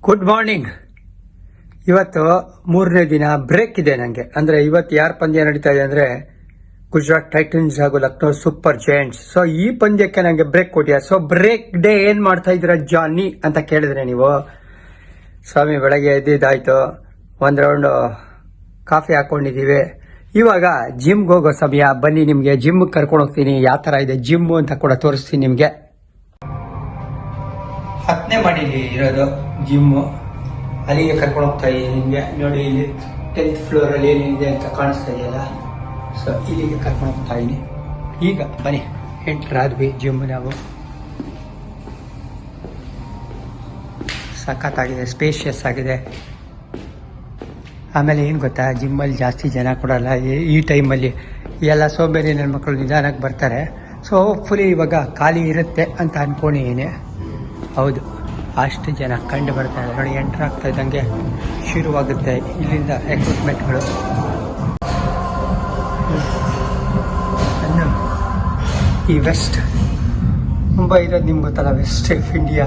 Good morning. ಇವತ್ತು 3ನೇ ದಿನ ಬ್ರೇಕ್ ಇದೆ ನನಗೆ. ಅಂದರೆ ಇವತ್ತು ಯಾರು ಪಂದ್ಯ ನಡೀತಾ ಇದೆ ಅಂದರೆ ಗುಜರಾತ್ ಟೈಟನ್ಸ್ ಹಾಗೂ ಲಕ್ನೋ ಸೂಪರ್ ಜೈಂಟ್ಸ್. ಸೊ ಈ ಪಂದ್ಯಕ್ಕೆ ನನಗೆ ಬ್ರೇಕ್ ಕೊಟ್ಟಿಯ. ಸೊ ಬ್ರೇಕ್ ಡೇ ಏನು ಮಾಡ್ತಾ ಇದ್ದೀರಾ ಜಾನಿ ಅಂತ ಕೇಳಿದ್ರೆ ನೀವು, ಸ್ವಾಮಿ ಬೆಳಗ್ಗೆ ಎದ್ದಿದ್ದಾಯ್ತು, ಒಂದು ರೌಂಡ್ ಕಾಫಿ ಹಾಕೊಂಡಿದ್ದೀವಿ, ಇವಾಗ ಜಿಮ್ಗೆ ಹೋಗೋ ಸಮಯ, ಬನ್ನಿ ನಿಮಗೆ ಜಿಮ್ಗೆ ಕರ್ಕೊಂಡು ಹೋಗ್ತೀನಿ. ಯಾವ ಥರ ಇದೆ ಜಿಮ್ಮು ಅಂತ ಕೂಡ ತೋರಿಸ್ತೀನಿ ನಿಮಗೆ. 10ನೇ ಮಾಡಿಲಿ ಇರೋದು ಜಿಮ್ಮು, ಅಲ್ಲಿಗೆ ಕರ್ಕೊಂಡು ಹೋಗ್ತಾ ಇದ್ದೀನಿ ನಿಮಗೆ. ನೋಡಿ ಇಲ್ಲಿ 10th ಫ್ಲೋರಲ್ಲಿ ಏನಿದೆ ಅಂತ ಕಾಣಿಸ್ತಾ ಇದೆಯಲ್ಲ, ಸೊ ಇಲ್ಲಿಗೆ ಕರ್ಕೊಂಡು ಹೋಗ್ತಾ ಇದ್ದೀನಿ. ಈಗ ಬನ್ನಿ ಎಂಟರ್ ಆದ್ವಿ ಜಿಮ್. ನಾವು ಸಖತ್ತಾಗಿದೆ, ಸ್ಪೇಷಿಯಸ್ ಆಗಿದೆ. ಆಮೇಲೆ ಏನು ಗೊತ್ತಾ, ಜಿಮ್ಮಲ್ಲಿ ಜಾಸ್ತಿ ಜನ ಕೊಡಲ್ಲ ಈ ಟೈಮಲ್ಲಿ. ಎಲ್ಲ ಸೋಂಬೇರಿ ನನ್ನ ಮಕ್ಕಳು ನಿಧಾನಕ್ಕೆ ಬರ್ತಾರೆ. ಸೊ ಹೋಪ್ಫುಲಿ ಇವಾಗ ಖಾಲಿ ಇರುತ್ತೆ ಅಂತ ಅಂದ್ಕೊಂಡಿದ್ದೀನಿ. ಹೌದು, ಅಷ್ಟು ಜನ ಕಂಡು ಬರ್ತಾ ಇದೆ ನೋಡಿ. ಎಂಟ್ರ್ ಆಗ್ತಾ ಇದ್ದಂಗೆ ಶುರುವಾಗುತ್ತೆ ಇಲ್ಲಿಂದ ಎಕ್ವಿಪ್ಮೆಂಟ್ಗಳು. ಈ ವೆಸ್ಟ್ ಮುಂಬೈ ಇರೋದು ನಿಮ್ಗೆ ಗೊತ್ತಲ್ಲ, ವೆಸ್ಟ್ ಆಫ್ ಇಂಡಿಯಾ.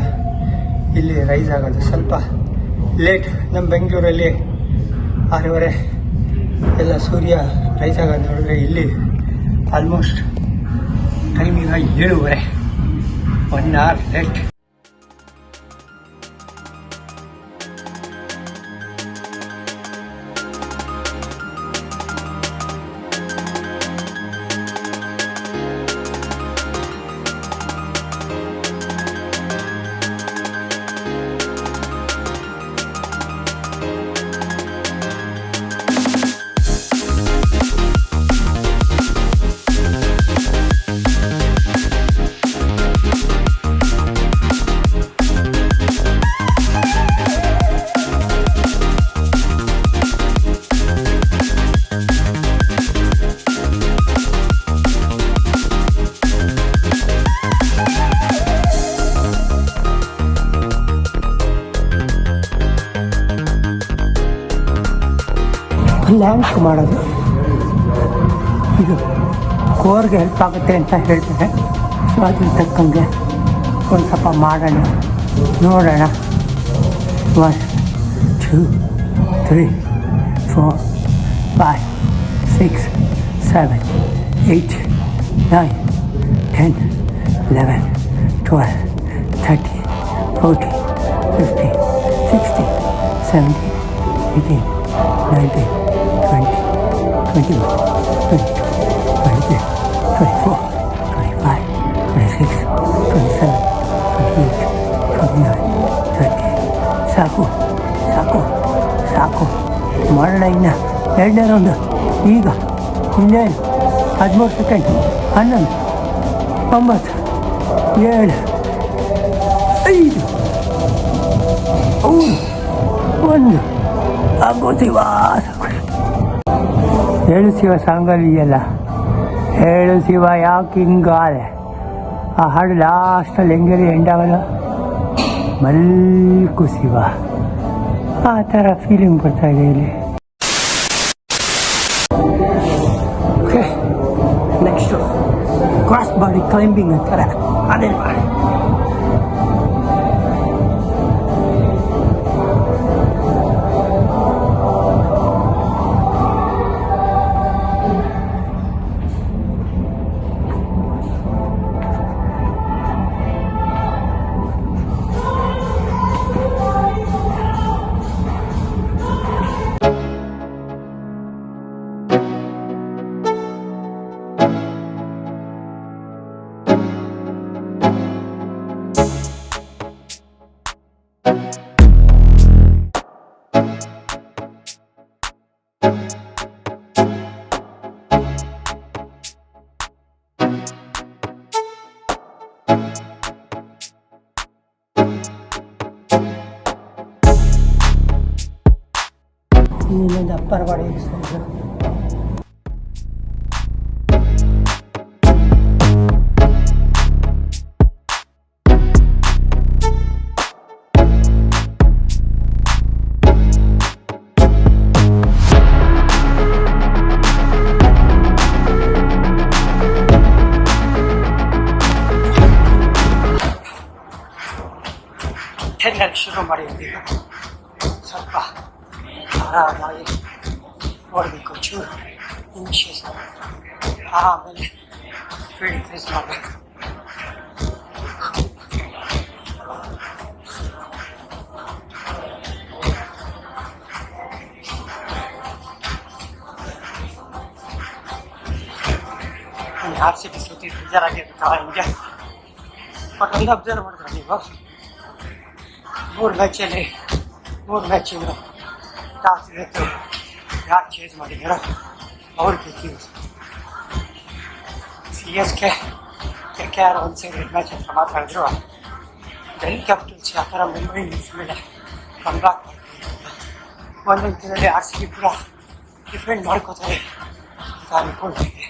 ಇಲ್ಲಿ ರೈಸ್ ಆಗೋದು ಸ್ವಲ್ಪ ಲೇಟ್. ನಮ್ಮ ಬೆಂಗಳೂರಲ್ಲಿ 6:30 ಎಲ್ಲ ಸೂರ್ಯ ರೈಸ್ ಆಗೋದು ನೋಡಿದ್ರೆ, ಇಲ್ಲಿ ಆಲ್ಮೋಸ್ಟ್ ಟೈಮಿಂಗ್ 7:30, 1 hour ಲೇಟ್. ಲ್ಯಾಂಕ್ ಮಾಡೋದು ಇದು ಕೋರ್ಗೆ ಹೆಲ್ಪ್ ಆಗುತ್ತೆ ಅಂತ ಹೇಳ್ತಾರೆ. ಸೊ ಅದನ್ನ ತಕ್ಕಂಗೆ ಒಂದು ಸ್ವಲ್ಪ ಮಾಡೋಣ, ನೋಡೋಣ. 1 2 3 4 5 6 7 8 9 10 11 12 13 14 15 16 17 18 19 20 21 22 23 24 25 26 27 28 29 30. ಸಾಕು ಸಾಕು ಸಾಕು, ಮಾಡೋಣ ಇನ್ನು 2ನೇ ರೌಂಡು. ಈಗ ಇನ್ನೇನು 13 ಸೆಕೆಂಡ್, 11 9 7 5 3 1 ಆಗೋತೀವ. ಹೇಳು ಶಿವ ಸಾಂಗಲ್ಲಿ ಇದೆಯಲ್ಲ, ಹೇಳು ಶಿವ ಯಾಕೆ ಹಿಂಗಾದೆ, ಆ ಹಾಡು ಲಾಸ್ಟಲ್ಲಿ ಹೆಂಗೆ ಎಂಡಾಗಲ್ಲ, ಮಲ್ಕು ಶಿವ, ಆ ಥರ ಫೀಲಿಂಗ್ ಬರ್ತಾ ಇದೆ ಇಲ್ಲಿ. Okay, next cross body climbing ಅಂತಾರೆ, ಅದೇ ಮಾಡಿ. ಇಲ್ಲಿಂದ ಅಪ್ಪರ್ ಬಾಡಿ ಎಕ್ಸರ್ಸೈಸ್. ಶುರು ಮಾಡಿದ್ದೀವಿ. ಸ್ವಲ್ಪ ಆರಾಮಾಗಿ ಓಡಬೇಕು, ಚೂರು ನಿಮಿಷ ಆಮೇಲೆ ಸ್ಪೀಡ್ ಇನ್ಕ್ರೀಸ್ ಮಾಡಬೇಕು. ಆರ್ ಸಿ ಬಿ ಸುತ್ತಿ ಬೇಜಾರಾಗಿರ್ತಾವ ಹಿಂಗೆ. ಬಟ್ ಒಂದು ಅಬ್ಸರ್ವ್ ಮಾಡಿದ್ರೆ ನೀವು, ಮೂರು ಮ್ಯಾಚಿಂದ ಟಾಸ್ ಇವತ್ತು ಯಾರು ಚೇಂಜ್ ಮಾಡಿದಾರೋ ಅವ್ರು ಗೆದ್ದಿದ್ದು. CSK KKR ಒಂದು ಸೈಡ್ ಮ್ಯಾಚ್ ಅಂತ ಮಾತಾಡಿದ್ರು, ಡೆಲ್ಲಿ ಕ್ಯಾಪಿಟಲ್ಸ್ ಆ ಥರ ಮುಂಬೈ ಇಂಡಿಯನ್ಸ್ ಮೇಲೆ ಕಂಬ್ಯಾಕ್ ಒಂದೊಂದು ದಿನದಲ್ಲಿ RCB ಕೂಡ ಡಿಫೆಂಡ್ ಮಾಡ್ಕೋತಾರೆ ಅಂತ ಅನ್ಕೊಂಡಿದ್ದೆ.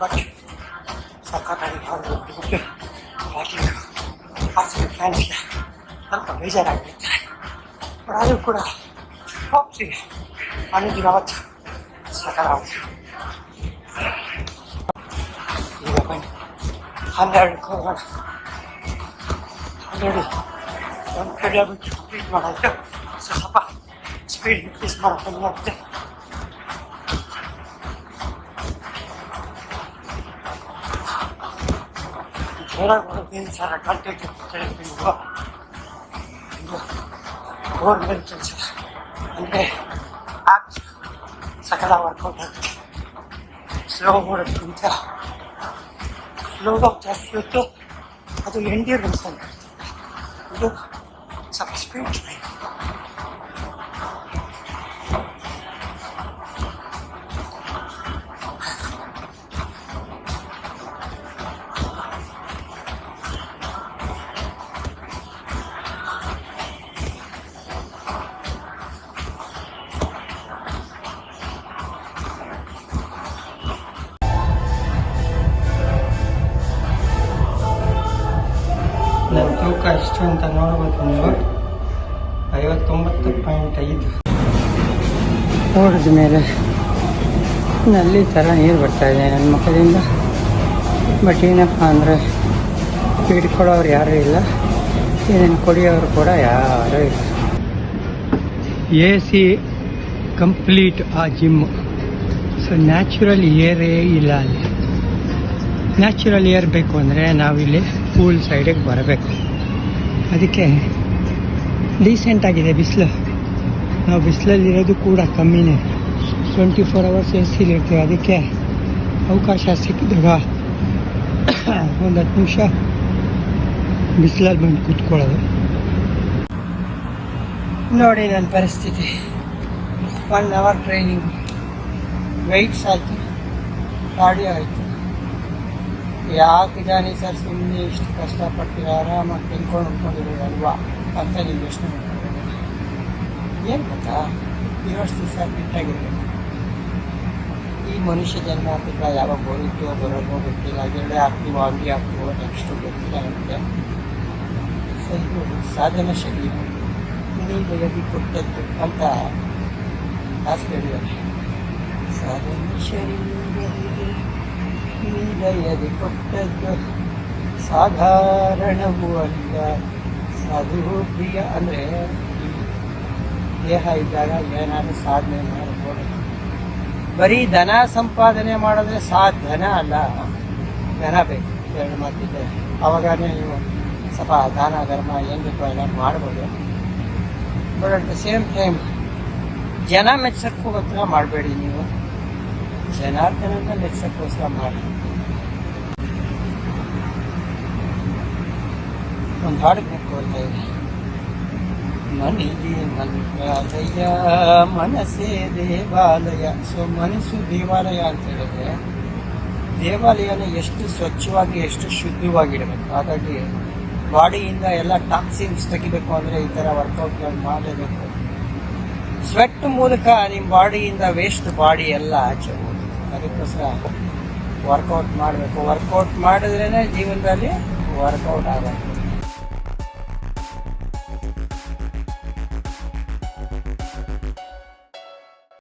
ಬಟ್ ಸಖತ್ತಾಗಿ ಬಿಟ್ಟು ಬ್ಯಾಟಿಂಗ್ RCB ಫ್ಯಾನ್ಸ್ಗೆ ಸ್ವಲ್ಪ ಬೇಜಾರಾಗಿರುತ್ತೆ. ಬಟ್ ಆದರೂ ಕೂಡ ಟಾಪ್ಸಿಗೆ ಅನ್ನೋದು ಅವತ್ತು ಸಖತ್ತಾಗುತ್ತೆ. ಈಗ ಬನ್ನಿ 12 ಹೋಗೋಣ. ಆಲ್ರೆಡಿ ಒಂದು ಕಡೆ ಬಿಟ್ಟು ಕಂಪ್ಲೀಟ್ ಮಾಡೋದು, ಸ್ವಲ್ಪ ಸ್ಪೀಡ್ ಇನ್ಕ್ರೀಸ್ ಮಾಡೋದು ಆಗುತ್ತೆ. ಜೋರಾಗಿ ಬರೋದೇನು ಸರ್ ಅಡ್ವಾಂಟೇಜ್ ನೀವು ಗೌರ್ಮೆಂಟ್ ಕೆಲಸ ಅಂದರೆ ಆ್ಯಪ್ಸ್ ಸಕಲ ವರ್ಕೌಟ್ ಆಗುತ್ತೆ. ಸ್ಲೋ ಮಾಡೋದಕ್ಕಿಂತ ಸ್ಲೋವಾಗಿ ಜಾಸ್ತಿ ಹೊತ್ತು ಅದು ಎಂಡ್ಯೂರೆನ್ಸ್ ಅಂತ, ಇದು ಸ್ವಲ್ಪ ಸ್ಪೀಡ್ ಟ್ರೈನ್. ನನ್ನ ತೂಕ ಎಷ್ಟು ಅಂತ ನೋಡ್ಬೇಕು ನೀವು, 59.5. ಓಡಿದ ಮೇಲೆ ನಲ್ಲಿ ಥರ ನೀರು ಬರ್ತಾಯಿದೆ ನನ್ನ ಮುಖದಿಂದ. ಬಟ್ ಏನಪ್ಪ ಅಂದರೆ ಹಿಡ್ಕೊಳ್ಳೋರು ಯಾರೂ ಇಲ್ಲ, ಏನೇನು ಕುಡಿಯೋರು ಕೂಡ ಯಾರೂ ಇಲ್ಲ. AC ಕಂಪ್ಲೀಟ್ ಆ ಜಿಮ್ಮು. ಸೊ ನ್ಯಾಚುರಲ್ ಏರೇ ಇಲ್ಲ ಅಲ್ಲಿ. ನ್ಯಾಚುರಲ್ ಏರ್ ಬೇಕು ಅಂದರೆ ನಾವಿಲ್ಲಿ ಪೂಲ್ ಸೈಡಿಗೆ ಬರಬೇಕು. ಅದಕ್ಕೆ ಡೀಸೆಂಟಾಗಿದೆ ಬಿಸಿಲು. ನಾವು ಬಿಸಿಲಲ್ಲಿರೋದು ಕೂಡ ಕಮ್ಮಿನೇ, 24 hours AC-ಲಿರ್ತೀವಿ. ಅದಕ್ಕೆ ಅವಕಾಶ ಸಿಕ್ಕಿದಾಗ ಒಂದು 10 ನಿಮಿಷ ಬಿಸಿಲಲ್ಲಿ ಬಂದು ಕೂತ್ಕೊಳ್ಳೋದು. ನೋಡಿ ನನ್ನ ಪರಿಸ್ಥಿತಿ, 1 hour ಟ್ರೈನಿಂಗ್, ವೆಯ್ಟ್ಸ್ ಆಯಿತು, ಕಾರ್ಡಿಯೋ ಆಯಿತು. ಯಾಕೆ ಜಾನಿ ಸರ್ ಸುಮ್ಮನೆ ಇಷ್ಟು ಕಷ್ಟಪಟ್ಟು ಆರಾಮಾಗಿ ತಿನ್ಕೊಂಡಿರೋದಲ್ವಾ ಅಂತ ನೀವು ಯೋಚನೆ ಮಾಡ್ಕೊಂಡಿದ್ದೀರಿ. ಏನು ಗೊತ್ತಾ, ಇರೋಷ್ಟು ದಿವಸ ಫಿಟ್ಟಾಗಿರಬೇಕು. ಈ ಮನುಷ್ಯ ಜನ್ಮ ಆಗ್ತಿಲ್ಲ, ಯಾವಾಗ ಬರುತ್ತೋ ಬರೋದೋ ಗೊತ್ತಿಲ್ಲ. ಎರಡೇ ಆಗ್ತೀವೋ ಅಂಗಡಿ ಆಗ್ತೀವೋ ನೆಕ್ಸ್ಟು ಗೊತ್ತಿಲ್ಲ ನಮಗೆ. ಸೊ ಇದು ಸಾಧನ ಶರೀರ ನೀನು ಕೊಟ್ಟದ್ದು ಅಂತ ಆಸೆ ಹೇಳಿದ್ದಾರೆ. ಸಾಧನ ಶರೀರ ನೀಲಯದಿ ಕೊಟ್ಟದ್ದು ಸಾಧಾರಣವೂ ಅಲ್ಲ. ಸಾಧು ಪ್ರಿಯ ಅಂದರೆ ದೇಹ ಇದ್ದಾಗ ಏನಾದರೂ ಸಾಧನೆ ಮಾಡಬಹುದು. ಬರೀ ಧನ ಸಂಪಾದನೆ ಮಾಡಿದ್ರೆ ಧನ ಅಲ್ಲ, ಧನ ಬೇಕು. 2 ಮಾತಿದೆ. ಅವಾಗನೇ ನೀವು ಸ್ವಲ್ಪ ದಾನ ಧರ್ಮ ಏನು ಬೇಕೋ ಎಲ್ಲ ಮಾಡ್ಬೋದು. But at the same time ಜನ ಮೆಚ್ಚಕ್ಕೋಸ್ಕರ ಮಾಡಬೇಡಿ. ನೀವು ಜನಾರ್ದನನ್ನ ಮೆಚ್ಚಕ್ಕೋಸ್ಕರ ಮಾಡಿ. ಒಂದು ಹಾಡು ಕೊಡ್ತಾ ಇದೆ, ಮನಿಗೆ ಮಂತ್ರಾಲಯ ಮನಸ್ಸೇ ದೇವಾಲಯ. ಸೊ ಮನಸ್ಸು ದೇವಾಲಯ ಅಂತ ಹೇಳಿದ್ರೆ ದೇವಾಲಯನ ಎಷ್ಟು ಸ್ವಚ್ಛವಾಗಿ ಎಷ್ಟು ಶುದ್ಧವಾಗಿಡಬೇಕು. ಹಾಗಾಗಿ ಬಾಡಿಯಿಂದ ಎಲ್ಲ ಟಾಕ್ಸಿನ್ಸ್ ತೆಗಿಬೇಕು ಅಂದರೆ ಈ ಥರ ವರ್ಕೌಟ್ಗಳು ಮಾಡಲೇಬೇಕು. ಸ್ವೆಟ್ ಮೂಲಕ ನಿಮ್ಮ ಬಾಡಿಯಿಂದ ವೇಸ್ಟ್ ಬಾಡಿ ಎಲ್ಲ ಆಚೆ ಹೋಗುತ್ತೆ. ಅದಕ್ಕೋಸ್ಕರ ವರ್ಕೌಟ್ ಮಾಡಬೇಕು. ವರ್ಕೌಟ್ ಮಾಡಿದ್ರೇ ಜೀವನದಲ್ಲಿ ವರ್ಕೌಟ್ ಆಗೋದು.